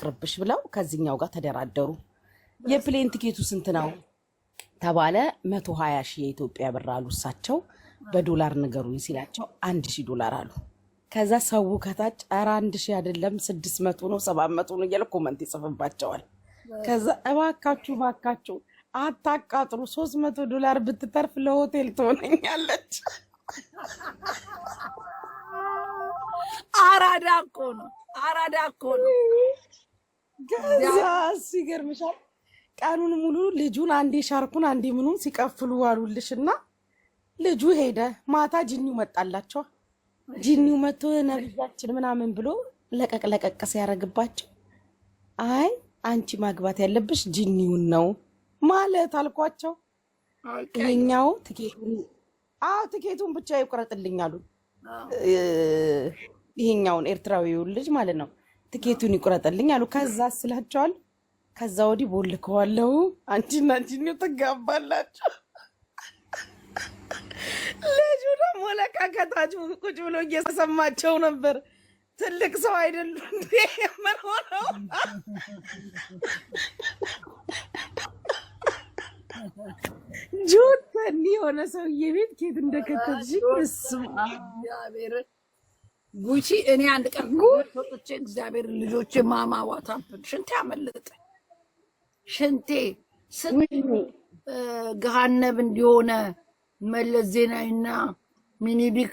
ይቅርብሽ ብለው ከዚህኛው ጋር ተደራደሩ። የፕሌን ቲኬቱ ስንት ነው ተባለ። 120 ሺህ የኢትዮጵያ ብር አሉ። እሳቸው በዶላር ንገሩኝ ሲላቸው $1000 አሉ። ከዛ ሰው ከታች ኧረ 1000 አይደለም 600 ነው 700 ነው እያለ ኮመንት ይጽፍባቸዋል። ከዛ እባካችሁ አታቃጥሩ፣ $300 ብትተርፍ ለሆቴል ትሆነኛለች። አራዳ እኮ ነው። ከዛ ሲገርምሻል ቀኑን ሙሉ ልጁን አንዴ ሻርኩን አንዴ ምኑን ሲቀፍሉ ዋሉልሽና ልጁ ሄደ። ማታ ጂኒው መጣላቸው። ጂኒው መጥቶ ነብያችን ምናምን ብሎ ለቀቅ ሲያረግባቸው አይ አንቺ ማግባት ያለብሽ ጂኒውን ነው ማለት አልኳቸው። ይሄኛው ቲኬቱን ብቻ ይቆረጥልኝ አሉ። ይሄኛውን ኤርትራዊውን ልጅ ማለት ነው። ቲኬቱን ይቆረጥልኝ አሉ። ከዛ ስላቸዋል ከዛ ወዲህ ቦልከዋለው አንቺና ጂኒው ትጋባላችሁ። ልጁ ደግሞ ለካ ከታች ቁጭ ብሎ እየሰማቸው ነበር። ትልቅ ሰው አይደሉ እንዴ? ምን ሆነው ጆተኒ የሆነ ሰውዬ ቤት ኬት እንደከተትሽ እግዚአብሔር ጉቺ። እኔ አንድ ቀን ወጥቼ እግዚአብሔር ልጆቼ ማማዋታ ሽንቴ አመለጠ። ሽንቴ ገሃነብ እንዲሆነ መለስ ዜናዊና ሚኒሊክ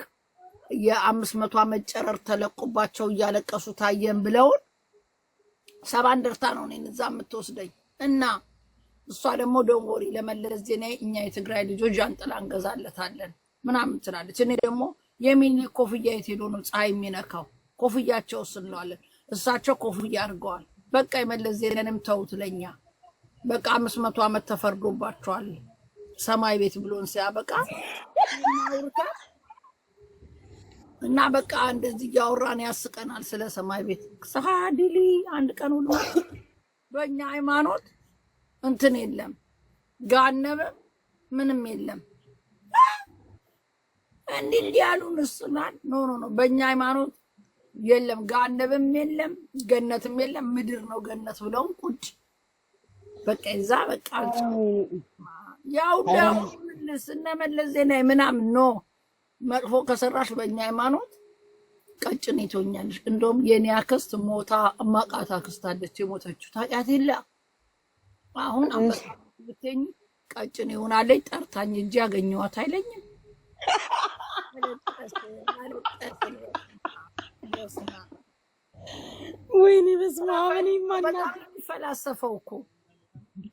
የ500 ዓመት ጨረር ተለቆባቸው እያለቀሱ ታየን ብለውን ሰባ እንደርታ ነው እኔን እዛ የምትወስደኝ እና እሷ ደግሞ ደንጎሪ ለመለስ ዜናዊ እኛ የትግራይ ልጆች ጃንጥላ እንገዛለታለን ምናምን ትላለች። እኔ ደግሞ የሚኒሊክ ኮፍያ የት ሄዶ ነው ፀሐይ የሚነካው? ኮፍያቸው እንለዋለን። እሳቸው ኮፍያ አድርገዋል። በቃ የመለስ ዜናንም ተውት ለኛ በቃ 500 ዓመት ተፈርዶባቸዋል። ሰማይ ቤት ብሎን ሲያበቃ እና በቃ እንደዚህ ያወራን ያስቀናል ስለ ሰማይ ቤት። ሰሃዲሊ አንድ ቀን ሁሉ በእኛ ሃይማኖት እንትን የለም ጋነበ ምንም የለም። እንዲህ ያሉን እስናል ኖ በእኛ ሃይማኖት የለም ጋነበም የለም ገነትም የለም። ምድር ነው ገነት ብለው ቁጭ በቃ እዛ በቃ ያው ስነመለስ ዜናዊ ምናምን ኖ መጥፎ ከሰራሽ በእኛ ሃይማኖት ቀጭኔ ትሆኛለሽ። እንደውም የኔ አክስት ሞታ ማቃታ አክስት አለች የሞተችው ታውቂያት የለ አሁን ብትኝ ቀጭኔ ሆናለች። ጠርታኝ እንጂ ያገኘኋት አይለኝም። ወይኔ በስመ አብ። እኔ ማና ፈላሰፈው እኮ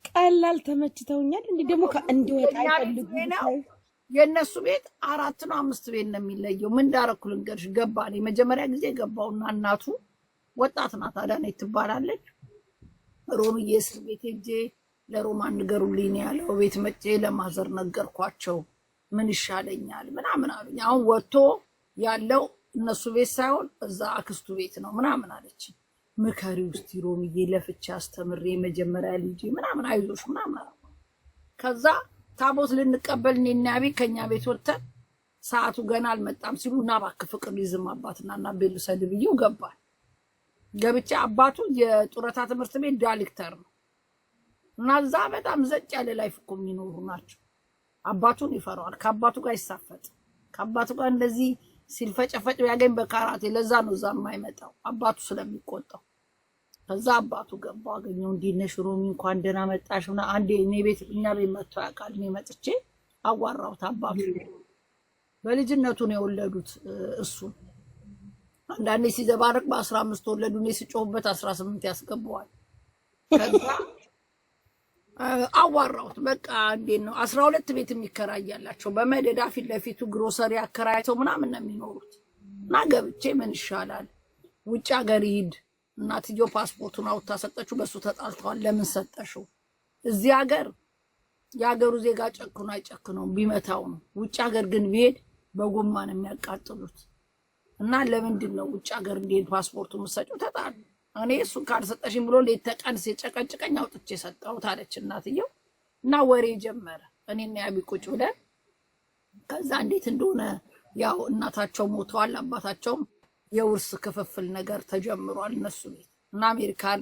ቀላል ተመችተውኛል። እንዴ ደግሞ እንዲወጣ አይፈልጉ ነው። የነሱ ቤት 4 ነው 5 ቤት ነው የሚለየው። ምን ዳረኩ ልንገርሽ። ገባኔ መጀመሪያ ጊዜ ገባውና እናቱ ወጣት ናት አዳነች ትባላለች። ሮምዬ እስር ቤት ሄጄ ለሮማን ንገሩልኝ ያለው ቤት መጬ ለማዘር ነገርኳቸው። ምን ይሻለኛል ምናምን አሉኝ። አሁን ወጥቶ ያለው እነሱ ቤት ሳይሆን እዛ አክስቱ ቤት ነው ምናምን አለች። ምከሪ ውስጥ ሮምዬ ለፍቻ አስተምሬ መጀመሪያ ልጅ ምናምን አይዞሽ ምናምን። ከዛ ታቦት ልንቀበል እኔና አቤት ከኛ ቤት ወጥተን ሰዓቱ ገና አልመጣም ሲሉ እና እባክህ ፍቅር ይዝም አባትና እና ቤሉ ሰድብዬው ገባል። ገብቼ አባቱ የጡረታ ትምህርት ቤት ዳይሬክተር ነው እና እዛ በጣም ዘጭ ያለ ላይፍ እኮ የሚኖሩ ናቸው። አባቱን ይፈራዋል። ከአባቱ ጋር ይሳፈጥ። ከአባቱ ጋር እንደዚህ ሲልፈጨፈጭ ያገኝ በካራቴ ለዛ ነው እዛ የማይመጣው አባቱ ስለሚቆጣው። ከዛ አባቱ ገባ አገኘው። እንዴት ነሽ ሮሚ እንኳን ደህና መጣሽና አንዴ እኔ ቤት እኛ ቤት መጥቶ ያውቃል። እኔ መጥቼ አዋራሁት። አባቱ በልጅነቱ ነው የወለዱት እሱ። አንዳንዴ ሲዘባረቅ በ15 ወለዱ። እኔ ሲጮህበት 18 ያስገባዋል። ከዛ አዋራሁት። በቃ እንዴት ነው 12 ቤት የሚከራያላቸው በመደዳ ፊት ለፊቱ ግሮሰሪ አከራይተው ምናምን ነው የሚኖሩት። እና ገብቼ ምን ይሻላል ውጭ ሀገር ይሄድ። እናትዮ ፓስፖርቱን አውጥታ ሰጠችው። በሱ ተጣልተዋል። ለምን ሰጠሽው? እዚህ ሀገር የሀገሩ ዜጋ ጨክኖ አይጨክነው ቢመታው ነው። ውጭ ሀገር ግን ቢሄድ በጎማ ነው የሚያቃጥሉት። እና ለምንድን ነው ውጭ ሀገር እንዲሄድ ፓስፖርቱን ሰጪው? ተጣሉ። እኔ እሱን ካልሰጠሽኝ ብሎ ሌት ተቀን ሲጨቀጭቀኝ አውጥቼ ሰጠሁት አለች እናትየው። እና ወሬ ጀመረ። እኔና ያቢ ቁጭ ብለን ከዛ እንዴት እንደሆነ ያው እናታቸው ሞተዋል። አባታቸውም የውርስ ክፍፍል ነገር ተጀምሯል እነሱ ቤት እና አሜሪካን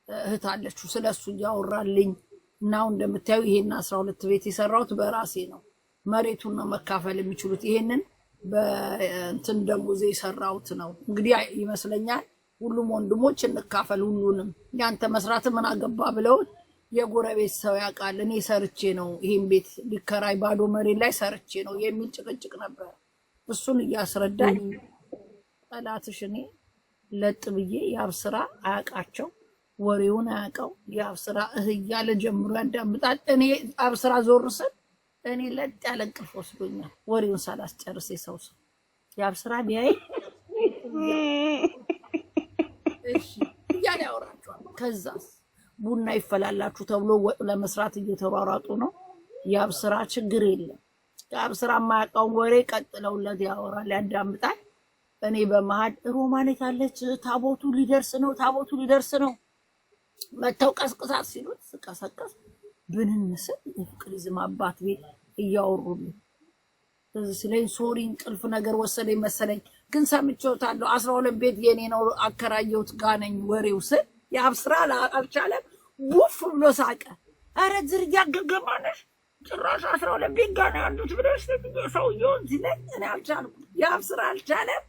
እህት አለችው ስለሱ እያወራልኝ እናው እንደምታዩ ይሄን 12 ቤት የሰራሁት በራሴ ነው። መሬቱን ነው መካፈል የሚችሉት። ይሄንን በእንትን ደሞዜ የሰራሁት ነው። እንግዲህ ይመስለኛል ሁሉም ወንድሞች እንካፈል ሁሉንም ያንተ መስራት ምን አገባ ብለው የጎረቤት ሰው ያውቃል። እኔ ሰርቼ ነው ይሄን ቤት ሊከራይ ባዶ መሬት ላይ ሰርቼ ነው የሚል ጭቅጭቅ ነበር። እሱን እያስረዳኝ ጠላትሽ እኔ ለጥ ብዬ ያብስራ አያውቃቸው ወሬውን አያውቀው ያብስራ እያለ ጀምሮ ያዳምጣል። እኔ አብስራ ዞር ስል እኔ ለጥ ያለ እንቅልፍ ወስዶኛል። ወሬውን ሳላስጨርስ የሰው ያብስራ ቢያይ እሺ እያለ ያወራቸዋል። ከዛስ ቡና ይፈላላችሁ ተብሎ ወጥ ለመስራት እየተሯሯጡ ነው። ያብስራ ችግር የለም። ያብስራ የማያውቀውን ወሬ ቀጥለውለት ያወራል ያዳምጣል። እኔ በመሃል ሮማኔት አለች ታቦቱ ሊደርስ ነው መተው ቀስቅሳት ሲሉት ስቀሰቀስ ብንን ምስል የፍቅሪዝም አባት ቤት እያወሩልኝ ስለዚህ ስለኝ ሶሪ እንቅልፍ ነገር ወሰደኝ መሰለኝ። ግን ሰምቼውታለሁ 12 ቤት የኔ ነው አከራየሁት ጋነኝ ወሬው ስል ያብስራ አልቻለም። ቡፍ ብሎ ሳቀ። አረ ዝርያ ገገማነሽ ጭራሽ 12 ቤት ጋና ያሉት ብለሽ ሰውዬው ሲለኝ እኔ አልቻልኩም። ያብስራ አልቻለም።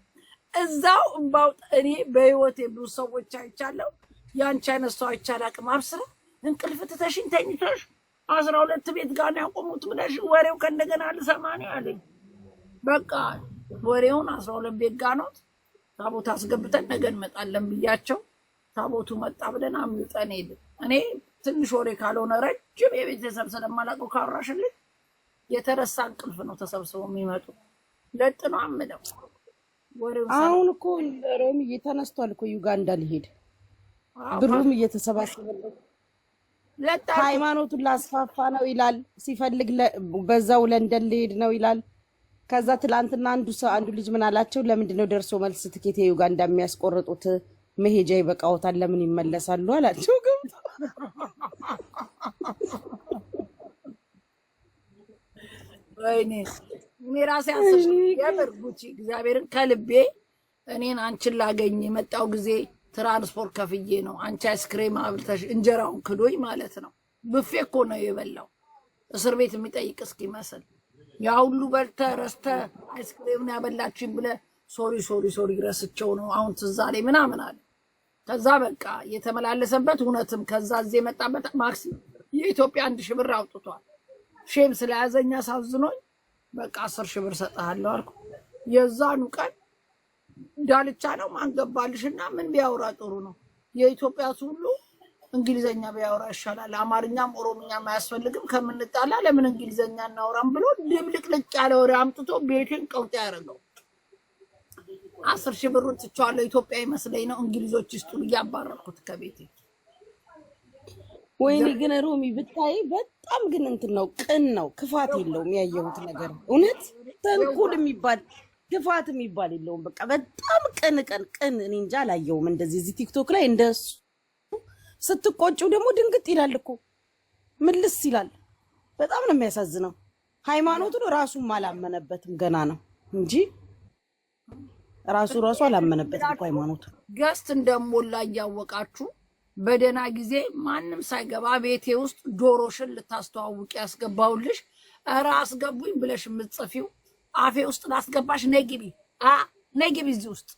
እዛው እምባው እኔ በህይወቴ ብዙ ሰዎች አይቻለሁ። ያንቺ አይነት ሰው አይቻላቅም። አብስራ እንቅልፍ ትተሽኝ ተኝተሽ 12 ቤት ጋና ያቆሙት ብለሽ ወሬው ከእንደገና ልሰማኝ አለኝ። በቃ ወሬውን 12 ቤት ጋኖት ታቦት አስገብተን ነገ እንመጣለን ብያቸው ታቦቱ መጣ ብለን አምልጠን ሄድን። እኔ ትንሽ ወሬ ካልሆነ ረጅም የቤተሰብ ስለማላውቀው ካወራሽልኝ የተረሳ እንቅልፍ ነው ተሰብስበው የሚመጡ ለጥ ነው አምለው ወሬው። አሁን እኮ ሮሚ እየተነስቷል እኮ ዩጋንዳ ሊሄድ ብሩም እየተሰባሰበለት ሃይማኖቱን ላስፋፋ ነው ይላል። ሲፈልግ በዛው ለንደን ሊሄድ ነው ይላል። ከዛ ትላንትና አንዱ ልጅ ምን አላቸው? ለምንድነው ደርሶ መልስ ትኬት የዩጋንዳ የሚያስቆርጡት? መሄጃ ይበቃውታል፣ ለምን ይመለሳሉ አላቸው። ገብቶ ወይኔ እኔ ራሴ አንስሽ የምርጉቺ እግዚአብሔርን ከልቤ እኔን አንቺን ላገኝ የመጣው ጊዜ ትራንስፖርት ከፍዬ ነው። አንቺ አይስክሬም አብልተሽ እንጀራውን ክዶኝ ማለት ነው። ብፌ እኮ ነው የበላው እስር ቤት የሚጠይቅ እስኪመስል ያ ሁሉ በልተ ረስተ አይስክሬም ነው ያበላችኝ ብለ ሶሪ ረስቸው ነው አሁን ትዝ አለኝ ምናምን አለ። ከዛ በቃ የተመላለሰበት እውነትም ከዛ እዚህ የመጣበት ማክሲ የኢትዮጵያ 1000 ብር አውጥቷል። ሼም ስለያዘኛ ሳዝኖኝ በቃ 10,000 ብር ሰጣለሁ አልኩ። የዛኑ ቀን ዳልቻ ነው ማንገባልሽና ምን ቢያወራ ጥሩ ነው? የኢትዮጵያ ሁሉ እንግሊዘኛ ቢያወራ ይሻላል። አማርኛም ኦሮምኛም አያስፈልግም ከምንጣላ ለምን እንግሊዘኛ እናወራም ብሎ ድብልቅልቅ ያለ ወሬ አምጥቶ ቤቴን ቀውጥ ያደረገው። 10,000 ብሩን ትቻለሁ። ኢትዮጵያ ይመስለኝ ነው እንግሊዞች ይስጡ ያባረርኩት ከቤቴ። ወይኔ ግን ሮሚ ብታይ በጣም ግን እንትን ነው፣ ቅን ነው፣ ክፋት የለውም። ያየሁት ነገር እውነት ተንኮል የሚባል ክፋት የሚባል የለውም። በቃ በጣም ቅን እኔ እንጃ አላየሁም እንደዚህ እዚህ ቲክቶክ ላይ እንደሱ። ስትቆጪው ደግሞ ድንግጥ ይላል እኮ ምልስ ይላል። በጣም ነው የሚያሳዝነው። ሃይማኖቱን ራሱም አላመነበትም ገና ነው እንጂ ራሱ አላመነበትም እኮ ሃይማኖቱ። ገስት እንደሞላ እያወቃችሁ በደና ጊዜ ማንም ሳይገባ ቤቴ ውስጥ ዶሮሽን ልታስተዋውቂ ያስገባውልሽ ኧረ አስገቡኝ ብለሽ የምትጽፊው አፌ ውስጥ ላስገባሽ ነይ ግቢ እዚህ ውስጥ